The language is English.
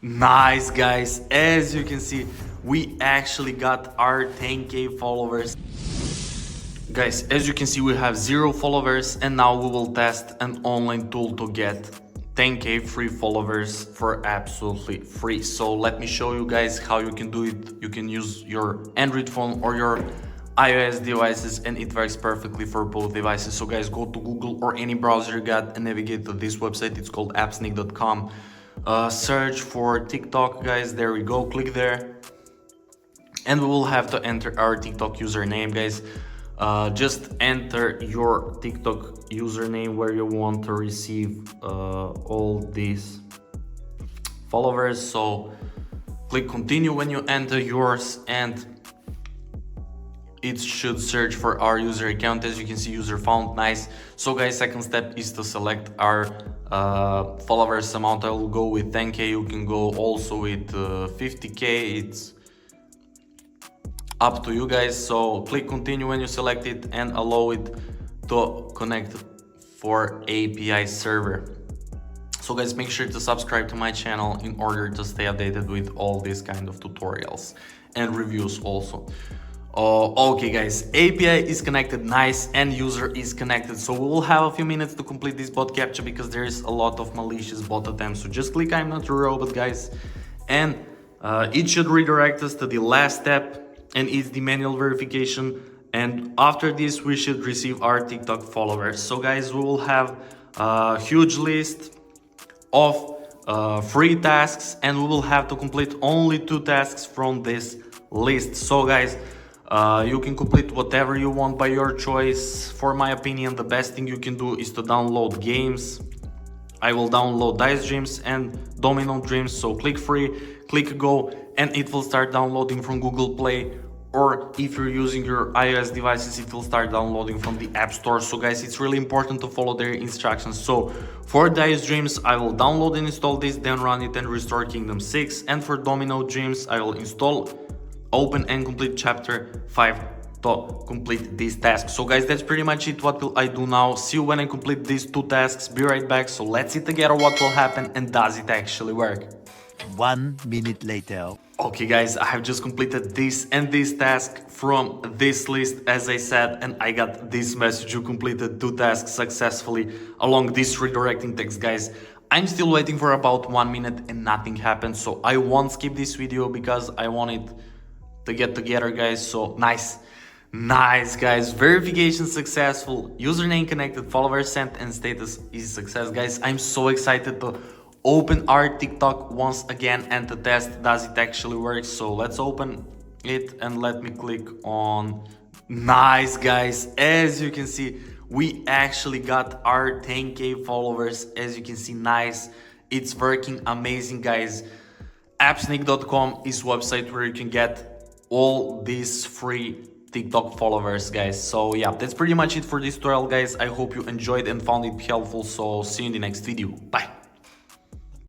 Nice, guys. As you can see, we actually got our 10k followers. Guys, as you can see, we have 0 followers, and now we will test an online tool to get 10k free followers for absolutely free. So let me show you guys how you can do it. You can use your Android phone or your iOS devices, and it works perfectly for both devices. So guys, go to Google or any browser you got and navigate to this website. It's called appsneak.com. Search for TikTok, guys. There we go. Click there, and we will have to enter our TikTok username, guys. Just enter your TikTok username where you want to receive all these followers. So click continue when you enter yours, and it should search for our user account. As you can see, user found. Nice. So guys, second step is to select our followers amount. I will go with 10k. You can go also with 50k. It's up to you guys. So click continue when you select it and allow it to connect for API server. So guys, make sure to subscribe to my channel in order to stay updated with all these kind of tutorials and reviews also. Okay guys, API is connected, nice, and user is connected. So we will have a few minutes to complete this bot captcha because there is a lot of malicious bot attempts. So just click I'm not a robot, guys, and it should redirect us to the last step, and it's the manual verification. And after this we should receive our TikTok followers. So guys, we will have a huge list of free tasks, and we will have to complete only 2 tasks from this list. So guys, you can complete whatever you want by your choice. For my opinion, the best thing you can do is to download games. I will download Dice Dreams and Domino Dreams. So click free, click go, and it will start downloading from Google Play. Or if you're using your iOS devices, it will start downloading from the App Store. So guys, it's really important to follow their instructions. So for Dice Dreams, I will download and install this, then run it and restore Kingdom 6. And for Domino Dreams, I will install, open and complete chapter 5 to complete this task. So guys, that's pretty much it. What will I do now? See you when I complete these 2 tasks. Be right back. So let's see together what will happen and does it actually work. 1 minute later. Okay guys, I have just completed this and this task from this list, as I said, and I got this message: you completed 2 tasks successfully along this redirecting text. Guys, I'm still waiting for about 1 minute and nothing happened, so I won't skip this video because I want it to get together, guys. So nice guys, verification successful, username connected, followers sent, and status is success. Guys, I'm so excited to open our TikTok once again and to test does it actually work. So let's open it and let me click on. Nice guys, as you can see, we actually got our 10k followers. As you can see, nice, it's working amazing, guys. Appsneak.com is website where you can get all these free TikTok followers, guys. So yeah, that's pretty much it for this tutorial, guys. I hope you enjoyed and found it helpful. So see you in the next video. Bye.